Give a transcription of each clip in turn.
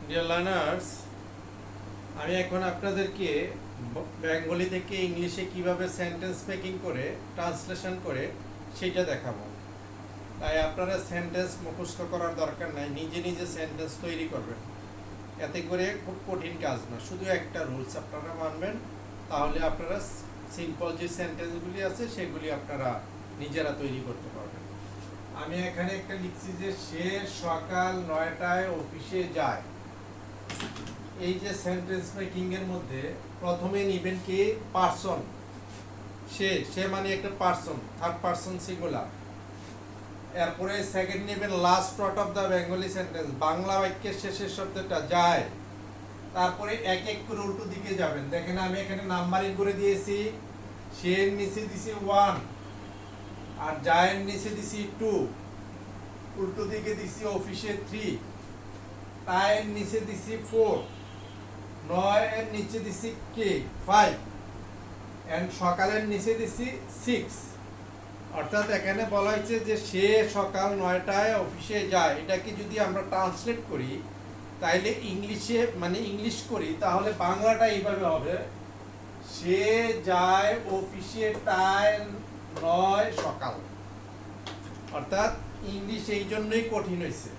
Dear learners, আমি এখন আপনাদেরকে বেঙ্গলি থেকে ইংলিশে কিভাবে সেন্টেন্স মেকিং করে ট্রান্সলেশন করে সেটা দেখাবো। তাই আপনারা সেন্টেন্স মুখস্থ করার দরকার নাই, নিজে নিজে সেন্টেন্স তৈরি করবেন। এতে করে খুব কঠিন কাজ না, শুধু একটা রুলস আপনারা মানবেন, তাহলে আপনারা সিম্পল যে সেন্টেন্সগুলি আছে সেগুলি আপনারা নিজেরা তৈরি করতে পারবেন। আমি এখানে একটা লিখছি যে সে সকাল 9টায় অফিসে যায়। এই যে সেন্টেন্স মেকিং এর মধ্যে প্রথমে নেবেন কি পারসন, সে মানে একটা পারসন, থার্ড পারসন সিঙ্গুলার। এরপরে সেকেন্ড নেবেন last part of the Bengali sentence, Bangla বাক্যের শেষের শব্দটা যায়। তারপরে এক এক করে উল্টো দিকে যাবেন। দেখেন আমি এখানে নাম্বারিং করে দিয়েছি, সে নিচে দিছি 1 আর যায়ের নিচে দিছি 2, উল্টো দিকে দিছি অফিসে 3, টায়ের নিচে দিছি 4, 9 এর নিচে দিছি কে 5 এন্ড সকালের নিচে দিছি 6। অর্থাৎ এখানে বলা হয়েছে যে সে সকাল 9টায় অফিসে যায়। এটাকে যদি আমরা ট্রান্সলেট করি তাইলে ইংলিশে মানে ইংলিশ করি, তাহলে বাংলাটা এইভাবে হবে, সে যায় অফিসে টাইম 9 সকাল। অর্থাৎ ইংলিশ এই জন্যই কঠিন হয়েছে।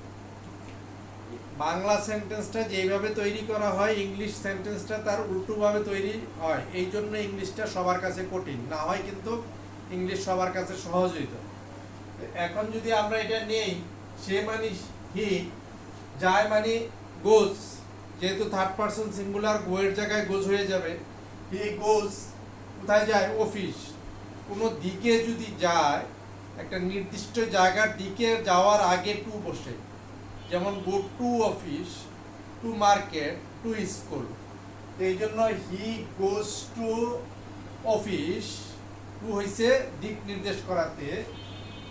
বাংলা সেন্টেন্সটা যেভাবে তৈরি করা হয় ইংলিশ সেন্টেন্সটা তার উল্টোভাবে তৈরি হয়, এই জন্য ইংলিশটা সবার কাছে কঠিন না হয়, কিন্তু ইংলিশ সবার কাছে সহজ হইত। এখন যদি আমরা এটা নেই, সে মানে হি, যায় মানে গোজ, যেহেতু থার্ড পারসন সিঙ্গুলার গোয়ের জায়গায় গোজ হয়ে যাবে। হি গোজ কোথায় যায়? অফিস। কোনো দিকে যদি যায়, একটা নির্দিষ্ট জায়গার দিকে যাওয়ার আগে টু বসে, যেমন গো to office, to market, to school. এই জন্য হি গোজ টু অফিস, টু হয়েছে দিক নির্দেশ করাতে,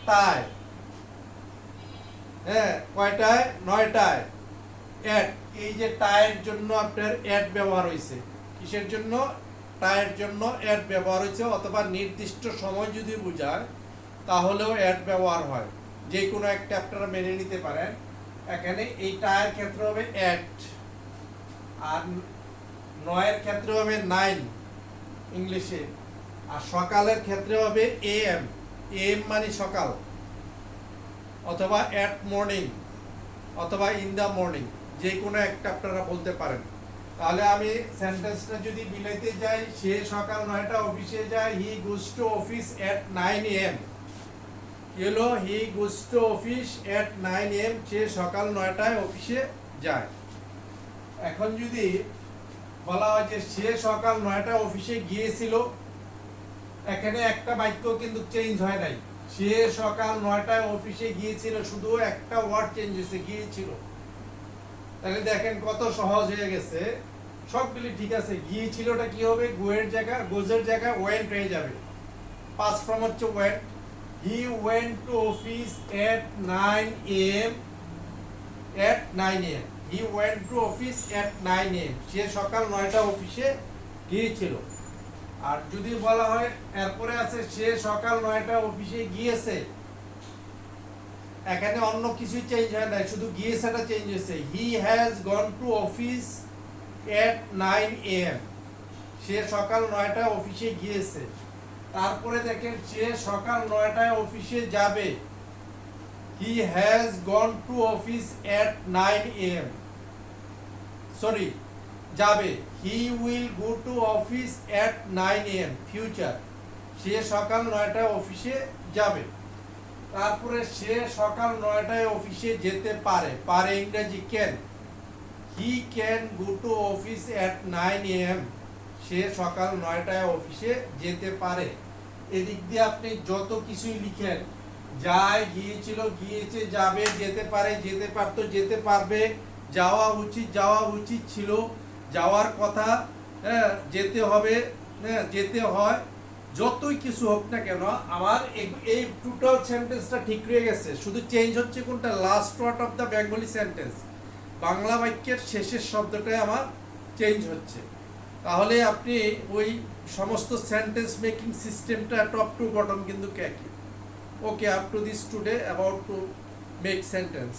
তাই হ্যাঁ কয়টায়? 9টায়। অ্যাট, এই যে টায়ের জন্য আপনার অ্যাট ব্যবহার হয়েছে। কিসের জন্য? টায়ের জন্য অ্যাট ব্যবহার হয়েছে, অথবা নির্দিষ্ট সময় যদি বোঝায় তাহলেও অ্যাট ব্যবহার হয়। যে কোনো একটা আপনারা মেনে নিতে পারেন। এখানে এই টায়ের ক্ষেত্রে হবে অ্যাট, আর 9-এর ক্ষেত্রে হবে 9 ইংলিশে, আর সকালের ক্ষেত্রে হবে এএম। এএম মানে সকাল, অথবা অ্যাট মর্নিং, অথবা ইন দ্য মর্নিং, যে কোনো একটা আপনারা বলতে পারেন। তাহলে আমি সেন্টেন্সটা যদি মিলাইতে যাই, সে সকাল 9টা অফিসে যায়, he goes to office at 9 AM। কি হলো? He goes to office at 9 AM, সে সকাল 9টায় অফিসে যায়। এখন যদি বলা হয় যে সে সকাল 9টায় অফিসে গিয়েছিল, এখানে একটা বাক্য কিন্তু চেঞ্জ হয় নাই। সে সকাল 9টায় অফিসে গিয়েছিল, শুধু একটা ওয়ার্ড চেঞ্জ হয়েছে, গিয়েছিল। তাহলে দেখেন কত সহজ হয়ে গেছে, সবগুলি ঠিক আছে। গিয়েছিলটা কি হবে? গোয়ের জায়গা, গোজের জায়গা ওয়েন্ট হয়ে যাবে। পাস্ট ফর্ম হচ্ছে went. He went to office at 9 AM, at 9 AM। He went to office at 9 AM, সে সকাল 9টা অফিসে গিয়েছিল। আর যদি বলা হয় এরপরে আছে সে সকাল 9টা অফিসে গিয়েছে, এখানে অন্য কিছু চেঞ্জ হয় না, শুধু গিয়েছেটা চেঞ্জ হয়েছে। হি has gone to office at 9 AM, সে সকাল 9টায় অফিসে গিয়েছে। তারপরে দেখেন সে সকাল 9টায় অফিসে যাবে, he has gone to office at 9 AM। Sorry, যাবে, he will go to office at 9 AM, future. সে সকাল 9টায় অফিসে যাবে। তারপরে সে সকাল 9টায় অফিসে যেতে পারে, পারে ইংরেজি can. He can go to office at 9 AM, সে সকাল 9টায় অফিসে যেতে পারে। এদিক দিয়ে আপনি যত কিছুই লিখেন, যায়, গিয়েছিল, গিয়েছে, যাবে, যেতে পারে, যেতে পারতো, যেতে পারবে, যাওয়া উচিত, যাওয়া উচিত ছিল, যাওয়ার কথা, হ্যাঁ যেতে হবে, হ্যাঁ যেতে হয়, যতই কিছু হোক না কেন আমার এই টোটাল সেন্টেন্সটা ঠিক রয়ে গেছে। শুধু চেঞ্জ হচ্ছে কোনটা? Last word of the Bengali sentence, Bangla বাক্যের শেষের শব্দটাই আমার চেঞ্জ হচ্ছে। তাহলে আপনি ওই সমস্ত সেন্টেন্স মেকিং সিস্টেমটা টপ টু বটম কিন্তু একই। Okay, up to this today about to make sentence.